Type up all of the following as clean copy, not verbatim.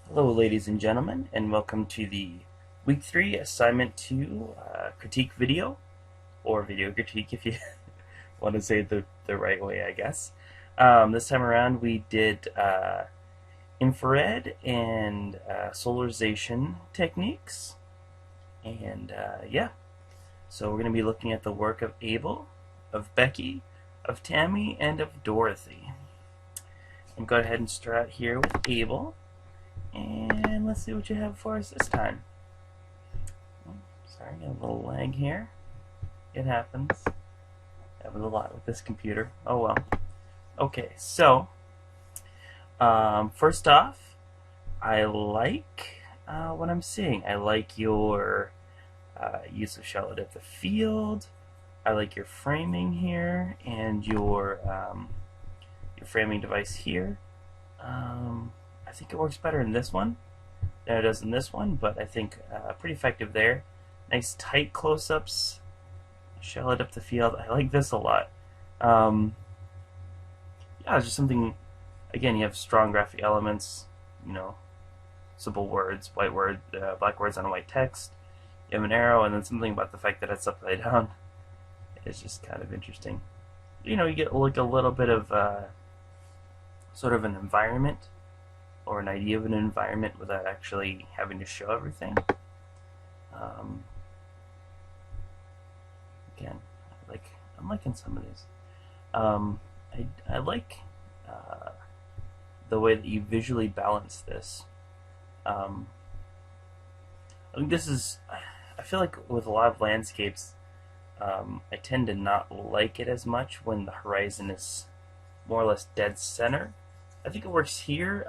Hello, ladies and gentlemen, and welcome to the Week 3 Assignment 2 critique video, or video critique if you want to say it the right way, I guess. This time around, we did infrared and solarization techniques, and yeah, so we're going to be looking at the work of Abel, of Becky, of Tammy, and of Dorothy. And go ahead and start out here with Abel. And let's see what you have for us this time. Oh, sorry, got a little lag here. It happens. Happens a lot with this computer. Oh well. Okay, so first off, I like what I'm seeing. I like your use of shallow depth of field. I like your framing here and your framing device here. I think it works better in this one than it does in this one, but I think pretty effective there. Nice tight close-ups, shallow depth of field. I like this a lot. Yeah, it's just something. Again, you have strong graphic elements. You know, simple words, white word, black words on a white text. You have an arrow, and then something about the fact that it's upside down. It's just kind of interesting. You know, you get like a little bit of sort of an environment or an idea of an environment without actually having to show everything. Again, I'm liking some of these. I like the way that you visually balance this. I think this is. I feel like with a lot of landscapes, I tend to not like it as much when the horizon is more or less dead center. I think it works here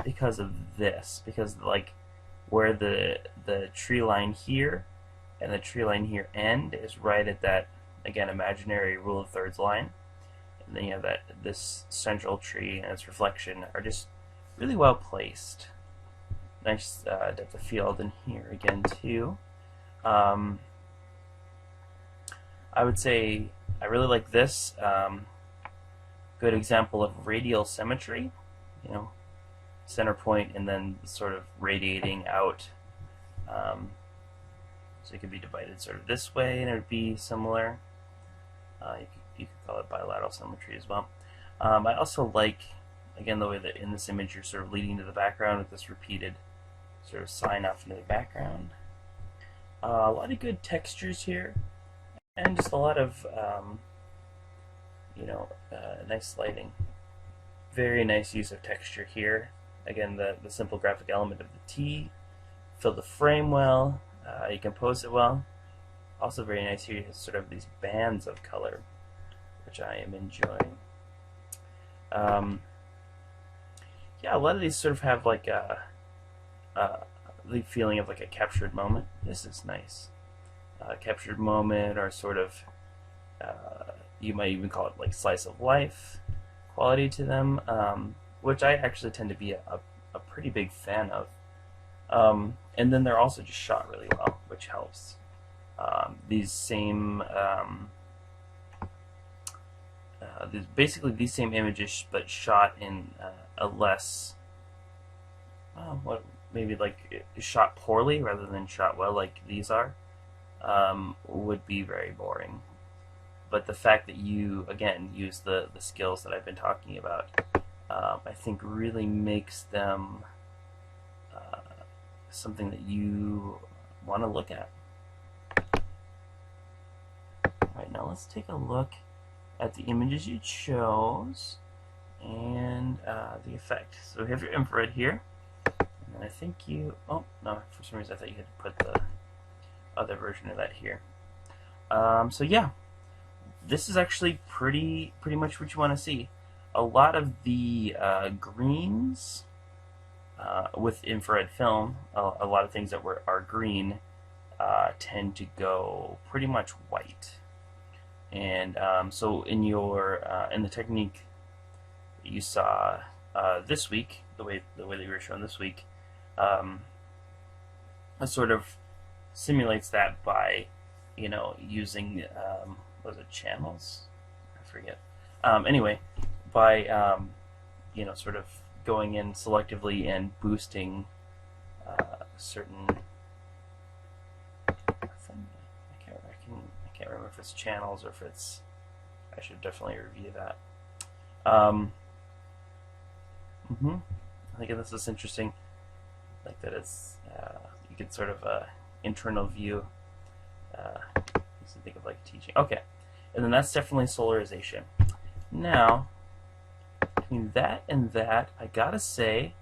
because of this, because like where the tree line here and the tree line here end is right at that, again, imaginary rule of thirds line, and then you have that this central tree and its reflection are just really well placed. Nice depth of field in here again too. I would say I really like this. Good example of radial symmetry, you know, center point and then sort of radiating out. So it could be divided sort of this way and it would be similar. You could call it bilateral symmetry as well. I also like, again, the way that in this image you're sort of leading to the background with this repeated sort of sign off into the background. A lot of good textures here and just a lot of nice lighting. Very nice use of texture here. Again, the simple graphic element of the T. Fill the frame well. You compose it well. Also very nice here, sort of these bands of color, which I am enjoying. Yeah, a lot of these sort of have like the feeling of like a captured moment. This is nice. Captured moment, or sort of you might even call it like slice of life quality to them, which I actually tend to be a pretty big fan of. And then they're also just shot really well, which helps. These same, basically these same images, but shot in a less, maybe like shot poorly rather than shot well, like these are, would be very boring. But the fact that you, again, use the skills that I've been talking about, I think really makes them something that you want to look at. Alright, now let's take a look at the images you chose and the effect. So we have your infrared here, and I think you, oh no, for some reason I thought you had put the other version of that here. So yeah, this is actually pretty much what you want to see. A lot of the greens with infrared film, a lot of things that are green tend to go pretty much white. And so in your in the technique that you saw this week, the way that you were shown this week, it sort of simulates that by using was it channels? I forget. Anyway, by sort of going in selectively and boosting certain. I can't remember if it's channels or if it's. I should definitely review that. I think this is interesting, like that it's you get sort of a internal view. You can think of like teaching. Okay, and then that's definitely solarization. Now, between that and that, I gotta say,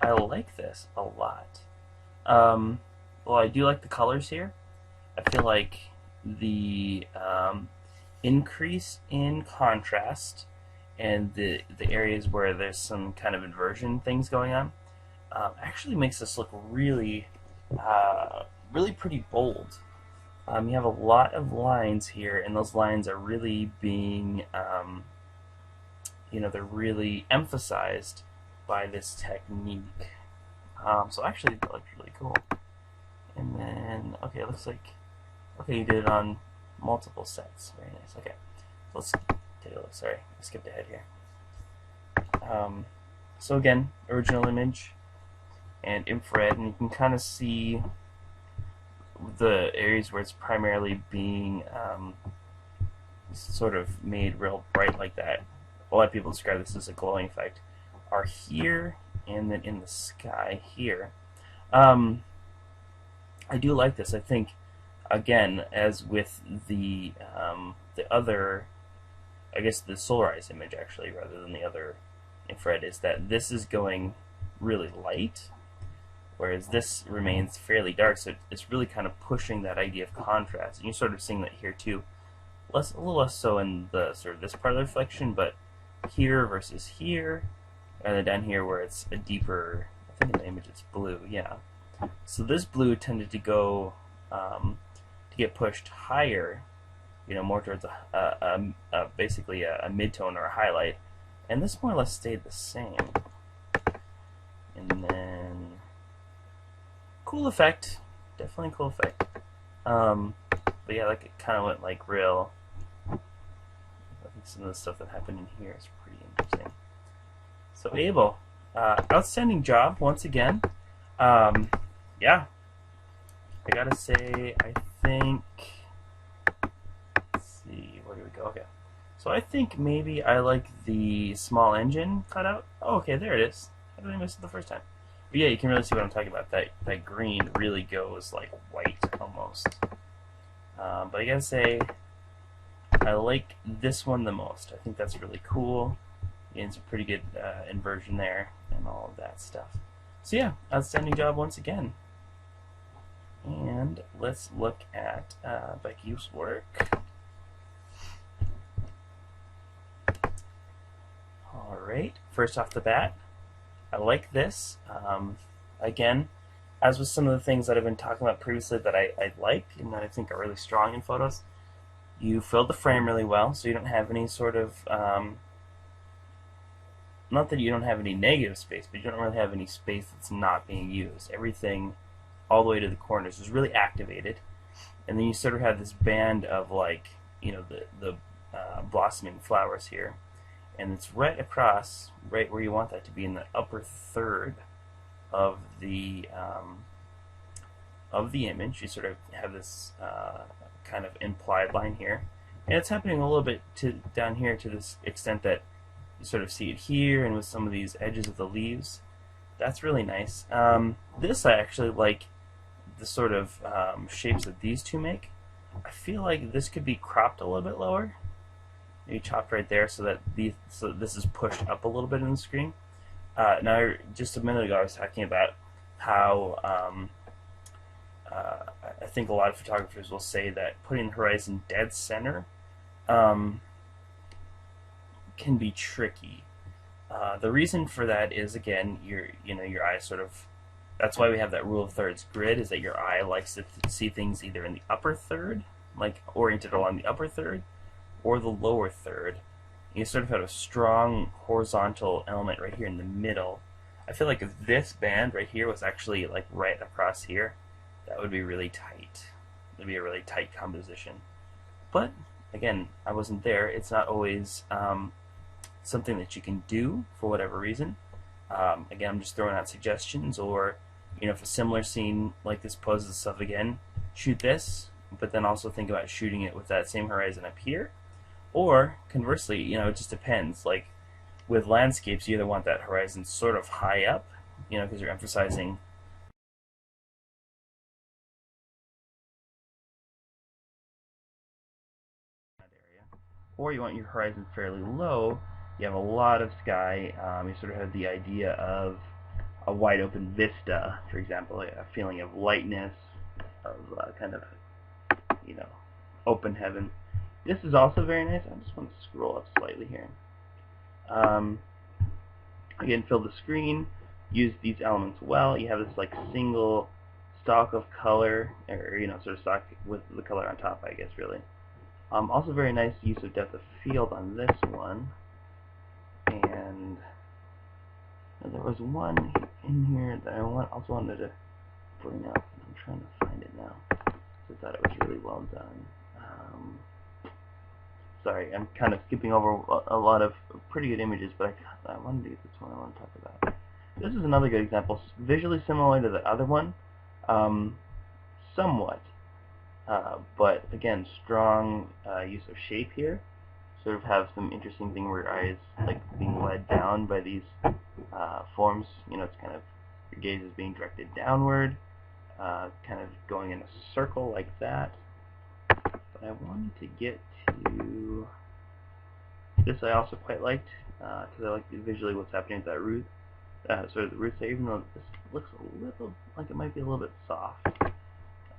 I like this a lot. Well, I do like the colors here. I feel like the increase in contrast and the areas where there's some kind of inversion things going on actually makes this look really really pretty bold. You have a lot of lines here, and those lines are really being they're really emphasized by this technique. So actually that looks really cool. And then okay, it looks like you did it on multiple sets. Very nice. Okay, so let's take a look. Sorry, I skipped ahead here. So again, original image and infrared, and you can kind of see the areas where it's primarily being sort of made real bright like that. A lot of people describe this as a glowing effect. Are here and then in the sky here. I do like this. I think, again, as with the other, I guess the solarized image actually, rather than the other infrared, is that this is going really light, whereas this remains fairly dark. So it's really kind of pushing that idea of contrast, and you're sort of seeing that here too. A little less so in the sort of this part of the reflection, but here versus here, and then down here where it's a deeper. I think in the image it's blue, yeah. So this blue tended to go to get pushed higher, more towards basically a midtone or a highlight, and this more or less stayed the same. And then cool effect, definitely cool effect. But yeah, like it kind of went like real. I think some of the stuff that happened in here is pretty interesting. So Abel, outstanding job once again. Yeah, I gotta say, I think. Let's see, where do we go? Okay, so I think maybe I like the small engine cutout. Oh, okay, there it is. How did I miss it the first time? But yeah, you can really see what I'm talking about. That green really goes like white almost. But I gotta say, I like this one the most. I think that's really cool. It's a pretty good inversion there and all of that stuff. So yeah, outstanding job once again. And let's look at Becky's work. Alright, first off the bat, I like this. Again, as with some of the things that I've been talking about previously that I like and that I think are really strong in photos, you filled the frame really well, so you don't have any sort of, not that you don't have any negative space, but you don't really have any space that's not being used. Everything all the way to the corners is really activated, and then you sort of have this band of like, the blossoming flowers here, and it's right across, right where you want that to be, in the upper third of the image. You sort of have this kind of implied line here, and it's happening a little bit down here to this extent that you sort of see it here, and with some of these edges of the leaves. That's really nice. This I actually like the sort of shapes that these two make. I feel like this could be cropped a little bit lower, maybe chopped right there, so that this is pushed up a little bit in the screen. Now, just a minute ago, I was talking about how I think a lot of photographers will say that putting the horizon dead center can be tricky. The reason for that is, again, your eye sort of. That's why we have that rule of thirds grid, is that your eye likes to see things either in the upper third, like oriented along the upper third, or the lower third. You sort of have a strong horizontal element right here in the middle. I feel like if this band right here was actually like right across here, that would be really tight. It would be a really tight composition. But again, I wasn't there. It's not always something that you can do for whatever reason. Again, I'm just throwing out suggestions, or if a similar scene like this poses itself again, shoot this, but then also think about shooting it with that same horizon up here. Or conversely, it just depends. Like with landscapes, you either want that horizon sort of high up, because you're emphasizing that area, or you want your horizon fairly low. You have a lot of sky. You sort of have the idea of a wide open vista, for example, a feeling of lightness, of kind of, you know, open heaven. This is also very nice. I just want to scroll up slightly here. Um, Again, fill the screen. Use these elements well. You have this like single stock of color, or sort of stock with the color on top, I guess, really. Also very nice use of depth of field on this one. And there was one in here that I also wanted to bring up. I'm trying to find it now. So I thought it was really well done. Sorry, I'm kind of skipping over a lot of pretty good images, but I wanted to get this one I want to talk about. This is another good example, visually similar to the other one, somewhat, but again, strong use of shape here. Sort of have some interesting thing where your eye is like being led down by these forms. It's kind of, your gaze is being directed downward, kind of going in a circle like that. But I wanted to get to this. I also quite liked, because I liked visually what's happening with that root, sort of the roots there, even though this looks a little like it might be a little bit soft. I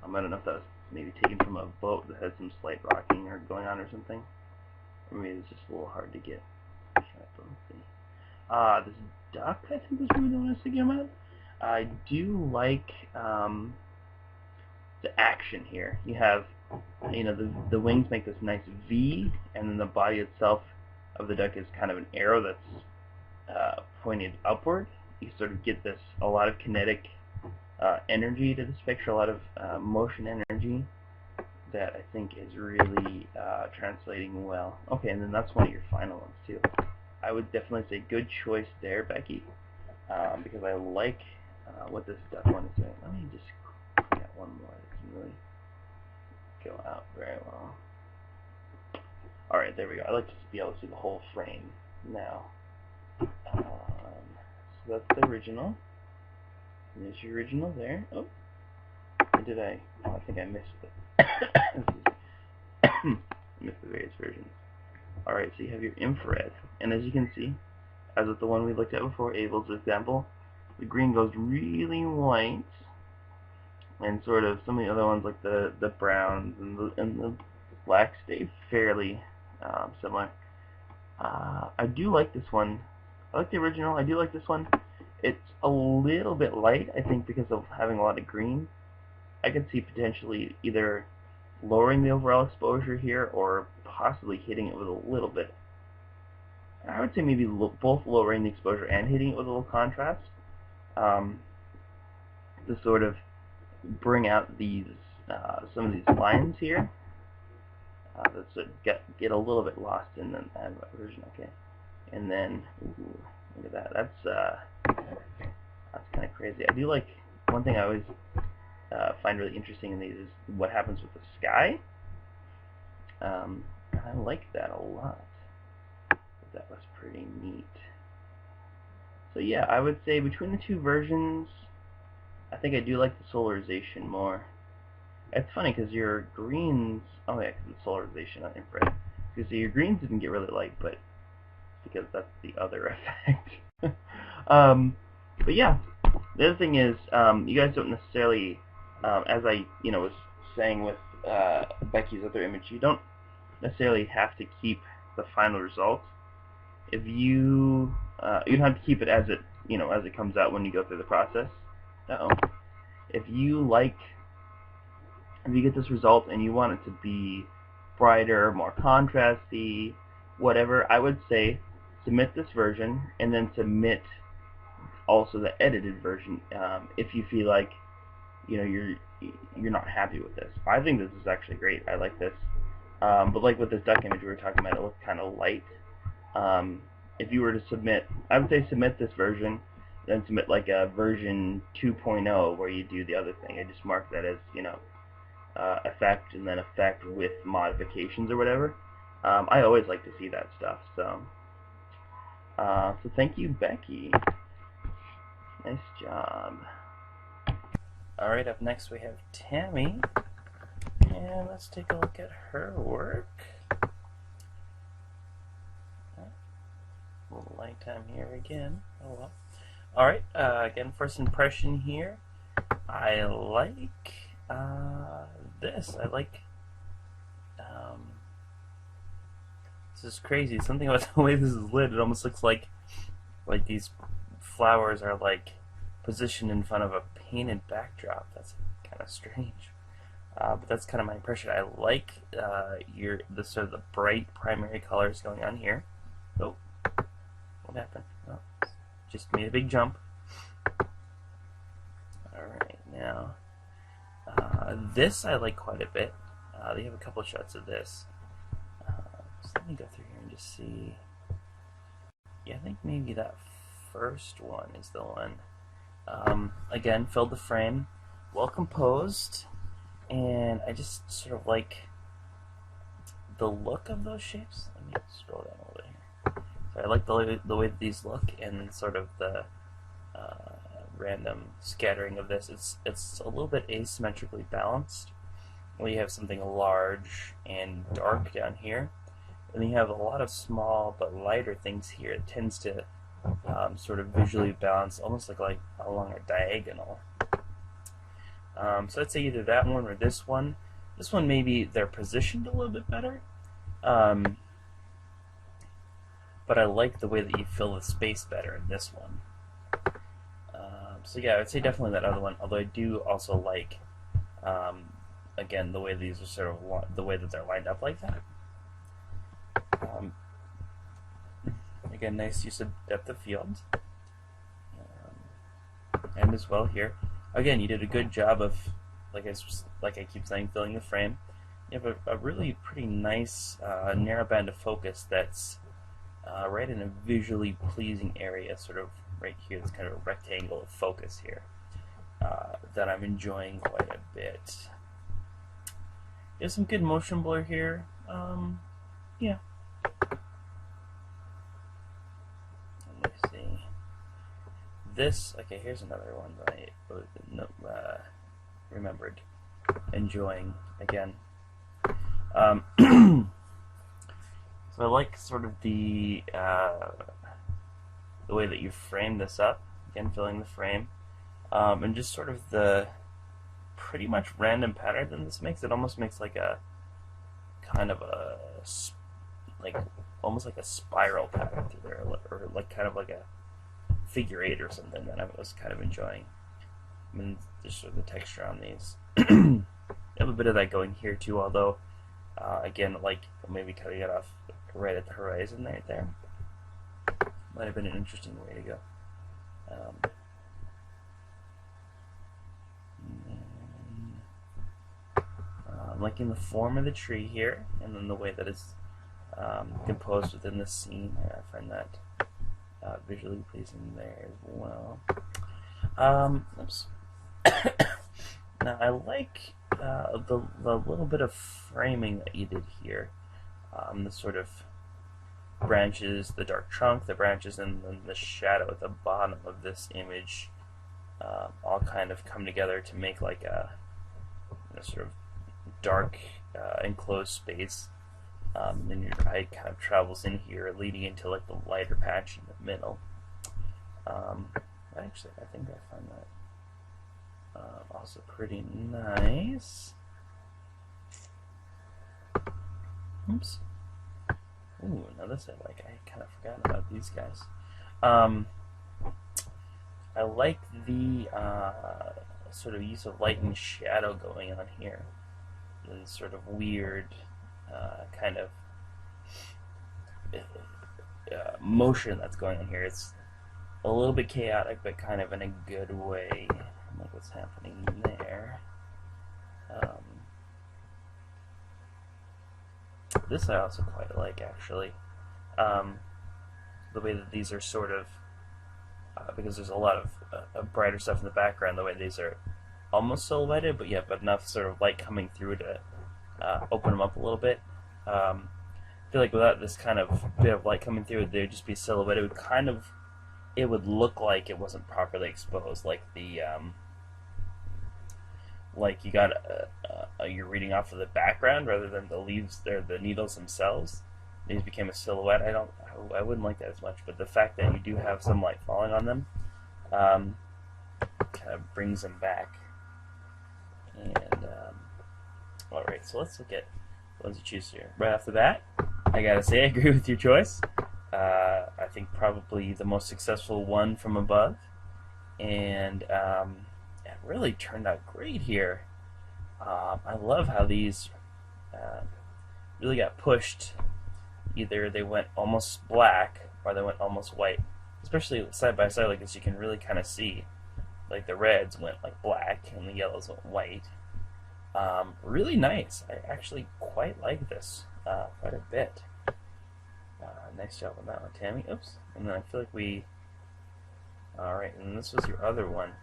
don't know if that was maybe taken from a boat that had some slight rocking or going on or something. Or maybe it's just a little hard to get. Let's see. This duck, I think, is what we want to stick about. I do like the action here. You have, the wings make this nice V, and then the body itself of the duck is kind of an arrow that's pointed upward. You sort of get a lot of kinetic energy to this picture, a lot of motion energy that I think is really translating well. Okay, and then that's one of your final ones too. I would definitely say good choice there, Becky, because I like what this duck one is doing. Let me just get one more that can really go out very well. Alright, there we go. I like to be able to see the whole frame now. So that's the original. There's your original there. Oh, did I? Oh, I think I missed it. Missed the various versions. Alright, so you have your infrared. And as you can see, as with the one we looked at before, Abel's example, the green goes really white, and sort of some of the other ones like the browns and the blacks stay fairly similar. I do like this one. I like the original. I do like this one. It's a little bit light, I think, because of having a lot of green. I could see potentially either lowering the overall exposure here or possibly hitting it with a little bit. I would say maybe both lowering the exposure and hitting it with a little contrast to sort of bring out these some of these lines here that sort of get a little bit lost in the version. Okay, and then ooh, look at that. That's kind of crazy. I do like one thing I always find really interesting in these is what happens with the sky. I like that a lot. That was pretty neat. So yeah, I would say between the two versions, I think I do like the solarization more. It's funny because your greens, oh yeah, because it's solarization, not infrared. Because your greens didn't get really light, but because that's the other effect. But yeah, the other thing is, you guys don't necessarily, as I was saying with Becky's other image, you don't necessarily have to keep the final result. If you don't have to keep it as it as it comes out when you go through the process. If you get this result and you want it to be brighter, more contrasty, whatever, I would say submit this version and then submit also the edited version if you feel like you're not happy with this. I think this is actually great. I like this, but like with this duck image we were talking about, it looked kind of light. If you were to submit, I would say submit this version then submit like a version 2.0 where you do the other thing. I just mark that as, you know, effect and then effect with modifications or whatever. I always like to see that stuff. So thank you, Becky. Nice job. Alright, up next we have Tammy. And let's take a look at her work. A little light time here again. Oh well. Alright, again, first impression here. I like this. I like this is crazy. Something about the way this is lit, it almost looks like these flowers are like positioned in front of a painted backdrop. That's kind of strange. But that's kind of my impression. I like the sort of the bright primary colors going on here. Oh, what happened? Oh, just made a big jump. Alright, now this I like quite a bit. They have a couple shots of this. So let me go through here and just see. Yeah, I think maybe that first one is the one. Again, filled the frame, well composed, and I just sort of like the look of those shapes. Let me scroll down a little bit here. So I like the way that these look and sort of the random scattering of this. It's a little bit asymmetrically balanced. Where you have something large and dark down here, and then you have a lot of small but lighter things here. It tends to sort of visually balance, almost like along a diagonal. So I'd say either that one or this one. This one maybe they're positioned a little bit better, but I like the way that you fill the space better in this one. So yeah, I would say definitely that other one. Although I do also like, again, the way these are sort of the way that they're lined up like that. Again, nice use of depth of field, and as well here. Again, you did a good job of, like I keep saying, filling the frame. You have a really pretty nice narrow band of focus that's right in a visually pleasing area, sort of right here. This kind of a rectangle of focus here that I'm enjoying quite a bit. There's some good motion blur here. Yeah. Let me see. This, okay, here's another one that I remembered enjoying again. So I like sort of the way that you frame this up, again filling the frame, and just sort of the pretty much random pattern that this makes. It almost makes like a kind of a almost like a spiral pattern through there, or like kind of like a figure eight or something that I was kind of enjoying. I mean, just sort of the texture on these. You have a bit of that going here too, although again, like maybe cutting it off right at the horizon right there might have been an interesting way to go. I'm liking the form of the tree here, and then the way that it's composed within the scene. I find that visually pleasing there as well. Oops. Now I like the little bit of framing that you did here. The sort of branches, the dark trunk, the branches, and then the shadow at the bottom of this image all kind of come together to make like a sort of dark enclosed space. Then your eye kind of travels in here, leading into like the lighter patch in the middle. Actually, I think I find that also pretty nice. Oops. Ooh, now this I like. I kind of forgot about these guys. I like the sort of use of light and shadow going on here. And sort of weird kind of motion that's going on here. It's a little bit chaotic, but kind of in a good way. Like what's happening there. This I also quite like, actually. The way that these are sort of because there's a lot of brighter stuff in the background. The way these are almost silhouetted, but yet but enough sort of light coming through to open them up a little bit. I feel like without this kind of bit of light coming through, they'd just be silhouetted. It would kind of, it would look like it wasn't properly exposed, like the like you got you're reading off of the background rather than the leaves or the needles themselves. These became a silhouette. I wouldn't like that as much, but the fact that you do have some light falling on them kind of brings them back. And all right, so let's look at the ones you choose here. Right off the bat, I gotta say I agree with your choice. I think probably the most successful one from above, and it really turned out great here. I love how these really got pushed. Either they went almost black or they went almost white, especially side by side like this. You can really kind of see, like the reds went like black and the yellows went white. Really nice. I actually quite like this quite a bit. Nice job on that one, Tammy. Oops. And then I feel like we... Alright, and this was your other one.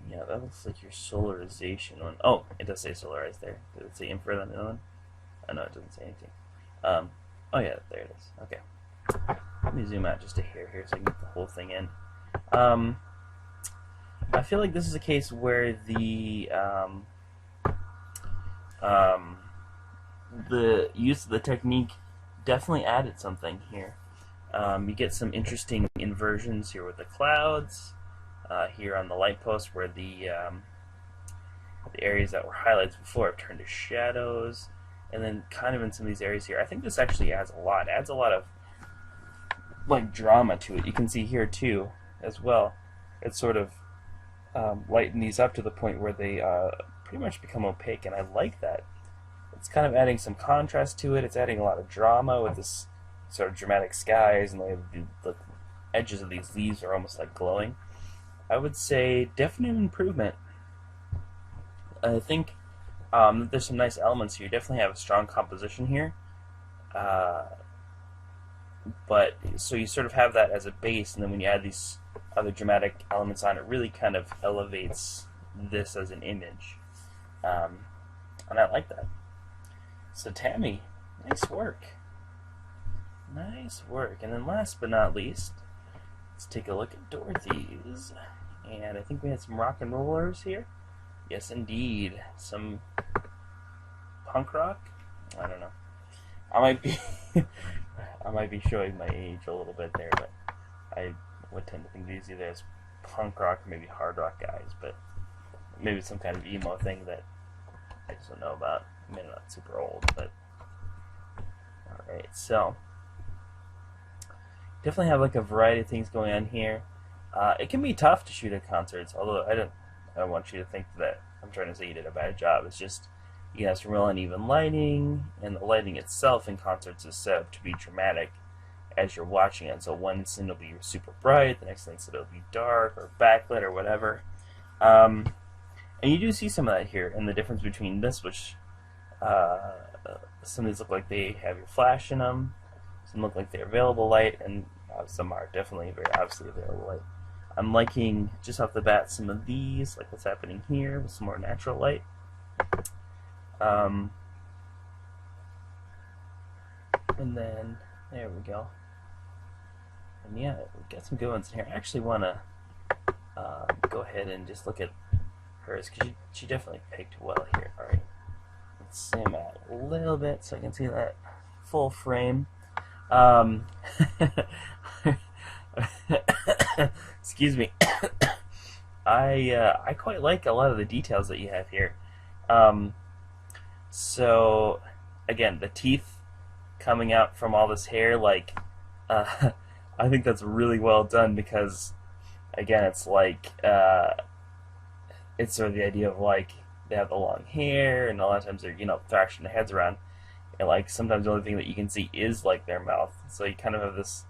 Yeah, that looks like your solarization one. Oh, it does say solarized there. Did it say infrared on the other one? Oh, no, it doesn't say anything. Oh, yeah, there it is. Okay. Let me zoom out just a hair here so I can get the whole thing in. I feel like this is a case where the use of the technique definitely added something here. You get some interesting inversions here with the clouds, here on the light post where the areas that were highlights before have turned to shadows, and then kind of in some of these areas here. I think this actually adds a lot. It adds a lot of like drama to it. You can see here too, as well. It's sort of lighten these up to the point where they pretty much become opaque, and I like that. It's kind of adding some contrast to it. It's adding a lot of drama with this sort of dramatic skies, and the edges of these leaves are almost like glowing. I would say definite improvement. I think there's some nice elements here. You definitely have a strong composition here. But so you sort of have that as a base, and then when you add these other dramatic elements on, it really kind of elevates this as an image. And I like that. So Tammy, nice work. Nice work. And then last but not least, let's take a look at Dorothy's. And I think we had some rock and rollers here. Yes, indeed. Some punk rock? I don't know. I might be I might be showing my age a little bit there, but I would tend to think these either as punk rock or maybe hard rock guys, but maybe some kind of emo thing that I just don't know about. I mean, not super old, but alright, so definitely have like a variety of things going on here. It can be tough to shoot at concerts, although I don't want you to think that I'm trying to say you did a bad job. It's just you have some real uneven lighting, and the lighting itself in concerts is set up to be dramatic as you're watching it. So one instant it'll be super bright, the next instant it'll be dark or backlit or whatever. And you do see some of that here, and the difference between this, which some of these look like they have your flash in them, some look like they're available light, and some are definitely very obviously available light. I'm liking, just off the bat, some of these, like what's happening here with some more natural light. And then, there we go. And yeah, we've got some good ones in here. I actually want to go ahead and just look at hers, because she definitely picked well here. Alright, let's zoom out a little bit so I can see that full frame. Excuse me. I quite like a lot of the details that you have here. So again, the teeth coming out from all this hair, like I think that's really well done, because again, it's like it's sort of the idea of like they have the long hair, and a lot of times they're thrashing their heads around, and like sometimes the only thing that you can see is like their mouth. So you kind of have this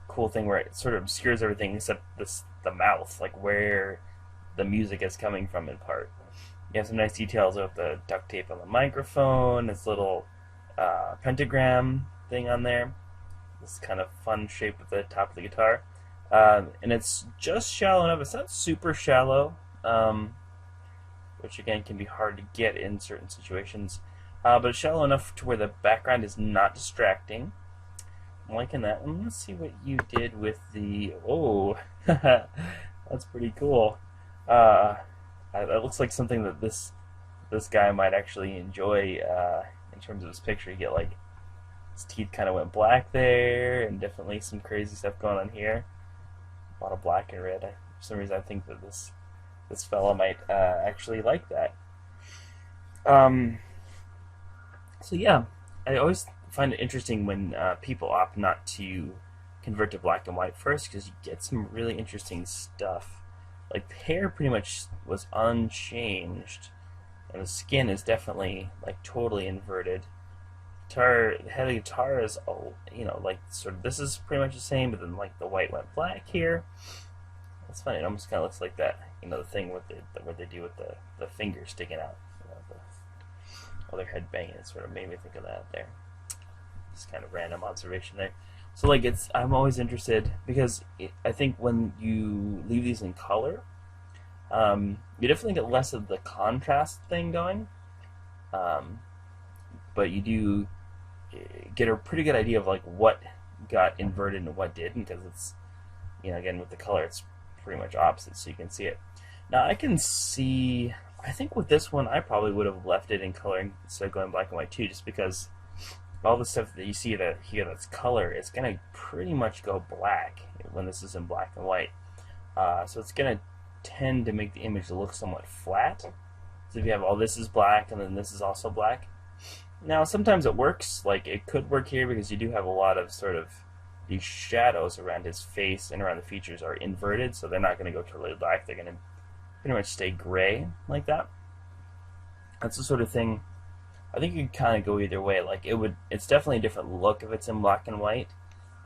cool thing where it sort of obscures everything except the mouth, like where the music is coming from in part. You have some nice details with the duct tape on the microphone, this little pentagram thing on there. This kind of fun shape at the top of the guitar. And it's just shallow enough. It's not super shallow, which again can be hard to get in certain situations. But it's shallow enough to where the background is not distracting. I'm liking that. And let's see what you did with the... Oh, that's pretty cool. It looks like something that this guy might actually enjoy in terms of his picture. You get like his teeth kind of went black there, and definitely some crazy stuff going on here. A lot of black and red. For some reason, I think that this fella might actually like that. So yeah, I always find it interesting when people opt not to convert to black and white first, because you get some really interesting stuff. Like the hair pretty much was unchanged, and the skin is definitely like totally inverted. The head of the guitar is, like sort of, this is pretty much the same, but then like the white went black here. That's funny. It almost kind of looks like that, the thing with what they do with the fingers sticking out, while their head banging. It sort of made me think of that there. Just kind of random observation there. So like I'm always interested, because I think when you leave these in color, you definitely get less of the contrast thing going, but you do get a pretty good idea of like what got inverted and what didn't, because it's, again, with the color it's pretty much opposite, so you can see it. Now I can see, I think with this one I probably would have left it in color instead of going black and white too, just because all the stuff that you see here that's color is going to pretty much go black when this is in black and white. So it's going to tend to make the image look somewhat flat. So if you have all this is black and then this is also black. Now sometimes it works, like it could work here because you do have a lot of sort of these shadows around his face and around the features are inverted, so they're not going to go totally black. They're going to pretty much stay gray like that. That's the sort of thing. I think you can kind of go either way. Like it's definitely a different look if it's in black and white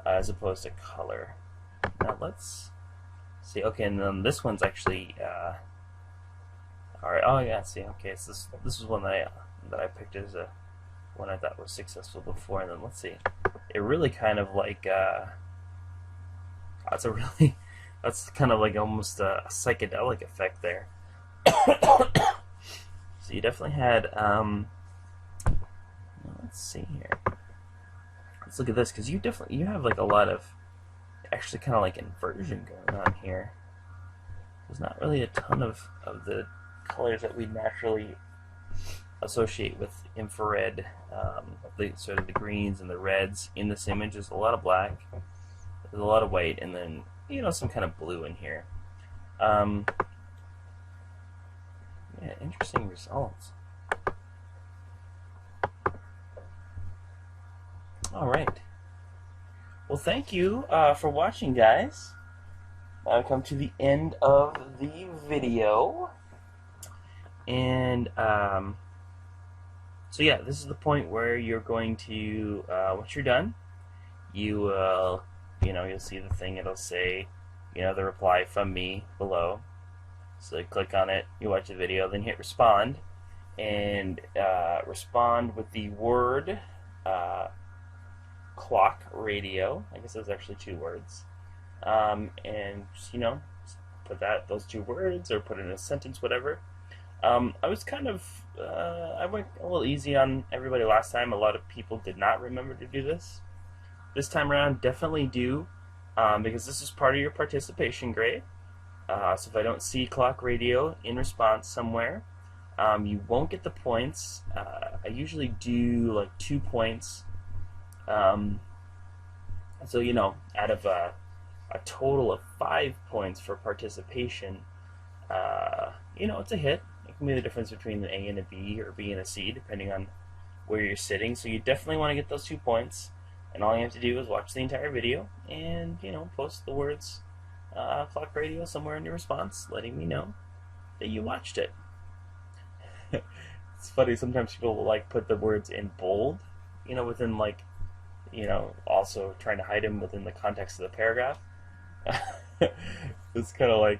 as opposed to color. Now let's see. Okay, and then this one's actually all right. Oh yeah, see. Okay, so this was one that I picked as a one I thought was successful before, and then let's see. It really kind of like that's kind of like almost a psychedelic effect there. So you definitely had let's see here. Let's look at this, because you have like a lot of actually kind of like inversion going on here. There's not really a ton of the colors that we naturally associate with infrared, the sort of the greens and the reds in this image. There's a lot of black, there's a lot of white, and then some kind of blue in here. Yeah, interesting results. Alright. Well, thank you for watching, guys. I've come to the end of the video. And, so yeah, this is the point where you're going to, once you're done, you will, you'll see the thing, it'll say, the reply from me below. So you click on it, you watch the video, then hit respond, and respond with the word clock radio. I guess there's actually 2 words. And just, put those 2 words, or put it in a sentence, whatever. I was kind of, I went a little easy on everybody last time. A lot of people did not remember to do this. This time around, definitely do, because this is part of your participation grade. So if I don't see clock radio in response somewhere, you won't get the points. I usually do like 2 points. So, out of a total of 5 points for participation, it's a hit. It can be the difference between an A and a B, or B and a C, depending on where you're sitting. So you definitely want to get those 2 points. And all you have to do is watch the entire video and, post the words clock radio somewhere in your response, letting me know that you watched it. It's funny, sometimes people will put the words in bold, within also trying to hide them within the context of the paragraph. It's kind of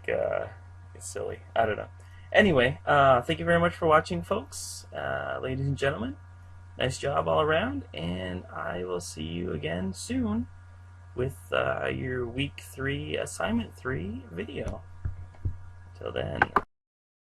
it's silly. I don't know. Anyway, thank you very much for watching, folks, ladies and gentlemen. nice job all around, and I will see you again soon with your week 3 assignment 3 video. Till then,